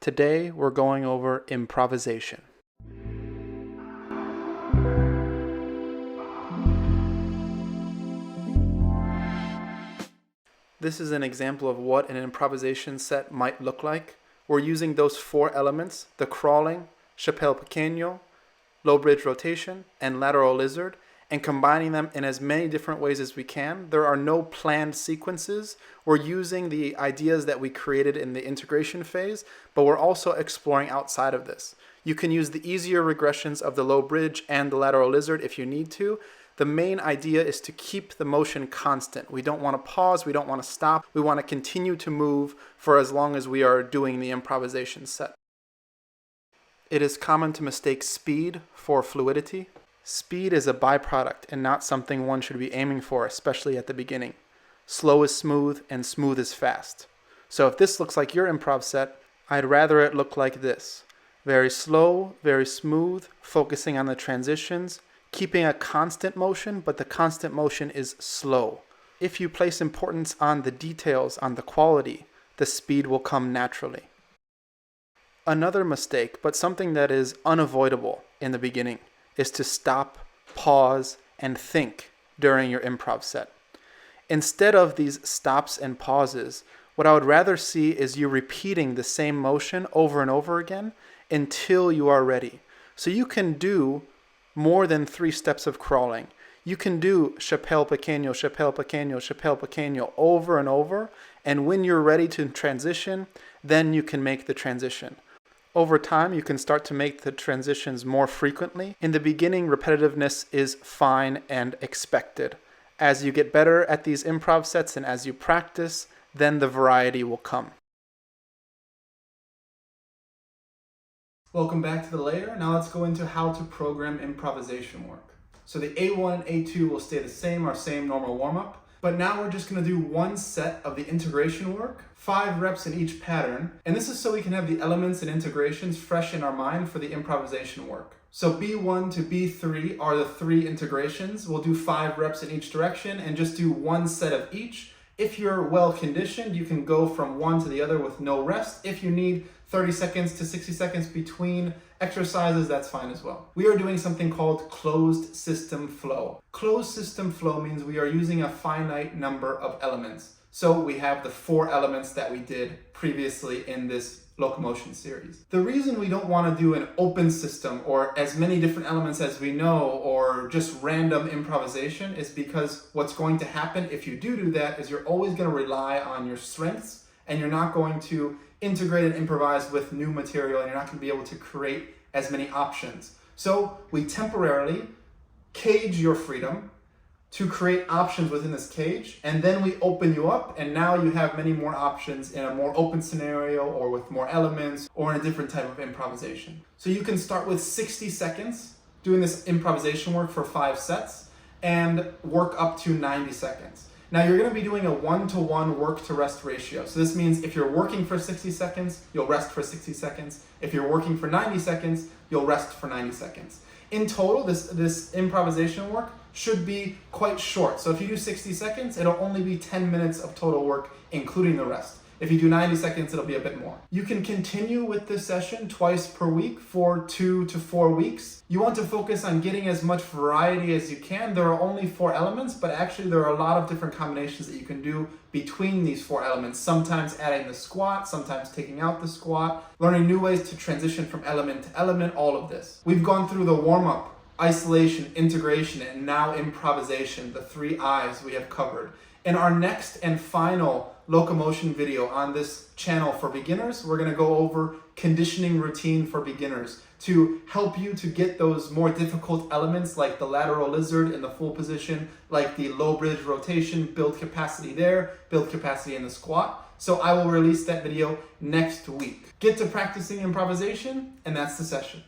Today we're going over improvisation. This is an example of what an improvisation set might look like. We're using those four elements, the crawling, chapelle pequeño, low bridge rotation, and lateral lizard, and combining them in as many different ways as we can. There are no planned sequences. We're using the ideas that we created in the integration phase, but we're also exploring outside of this. You can use the easier regressions of the low bridge and the lateral lizard if you need to. The main idea is to keep the motion constant. We don't want to pause, we don't want to stop. We want to continue to move for as long as we are doing the improvisation set. It is common to mistake speed for fluidity. Speed is a byproduct and not something one should be aiming for, especially at the beginning. Slow is smooth and smooth is fast. So if this looks like your improv set, I'd rather it look like this. Very slow, very smooth, focusing on the transitions, keeping a constant motion, but the constant motion is slow. If you place importance on the details, on the quality, the speed will come naturally. Another mistake, but something that is unavoidable in the beginning, is to stop, pause, and think during your improv set. Instead of these stops and pauses, what I would rather see is you repeating the same motion over and over again until you are ready. So you can do more than 3 steps of crawling. You can do chapelle pequeño, chapelle pequeño, chapelle pequeño over and over, and when you're ready to transition, then you can make the transition. Over time, you can start to make the transitions more frequently. In the beginning, repetitiveness is fine and expected. As you get better at these improv sets and as you practice, then the variety will come. Welcome back to the layer. Now let's go into how to program improvisation work. So the A1 and A2 will stay the same, our same normal warm-up. But now we're just going to do one set of the integration work, 5 reps in each pattern. And this is so we can have the elements and integrations fresh in our mind for the improvisation work. So B1 to B3 are the 3 integrations. We'll do 5 reps in each direction and just do one set of each. If you're well conditioned, you can go from one to the other with no rest. If you need 30 seconds to 60 seconds between exercises, that's fine as well. We are doing something called closed system flow. Closed system flow means we are using a finite number of elements. So we have the 4 elements that we did previously in this Locomotion series. The reason we don't want to do an open system or as many different elements as we know or just random improvisation is because what's going to happen if you do that is you're always going to rely on your strengths and you're not going to integrate and improvise with new material and you're not going to be able to create as many options. So we temporarily cage your freedom to create options within this cage, and then we open you up, and now you have many more options in a more open scenario or with more elements or in a different type of improvisation. So you can start with 60 seconds doing this improvisation work for 5 sets and work up to 90 seconds. Now you're going to be doing a 1-to-1 work to rest ratio. So this means if you're working for 60 seconds, you'll rest for 60 seconds. If you're working for 90 seconds, you'll rest for 90 seconds. In total, this improvisation work should be quite short. So if you do 60 seconds, it'll only be 10 minutes of total work, including the rest. If you do 90 seconds, it'll be a bit more. You can continue with this session twice per week for 2 to 4 weeks. You want to focus on getting as much variety as you can. There are only 4 elements, but actually there are a lot of different combinations that you can do between these 4 elements. Sometimes adding the squat, sometimes taking out the squat, learning new ways to transition from element to element, all of this. We've gone through the warm-up, isolation, integration, and now improvisation, the 3 I's we have covered. In our next and final Locomotion video on this channel for beginners, we're going to go over conditioning routine for beginners to help you to get those more difficult elements like the lateral lizard in the full position, like the low bridge rotation, build capacity there, build capacity in the squat. So I will release that video next week. Get to practicing improvisation, and that's the session.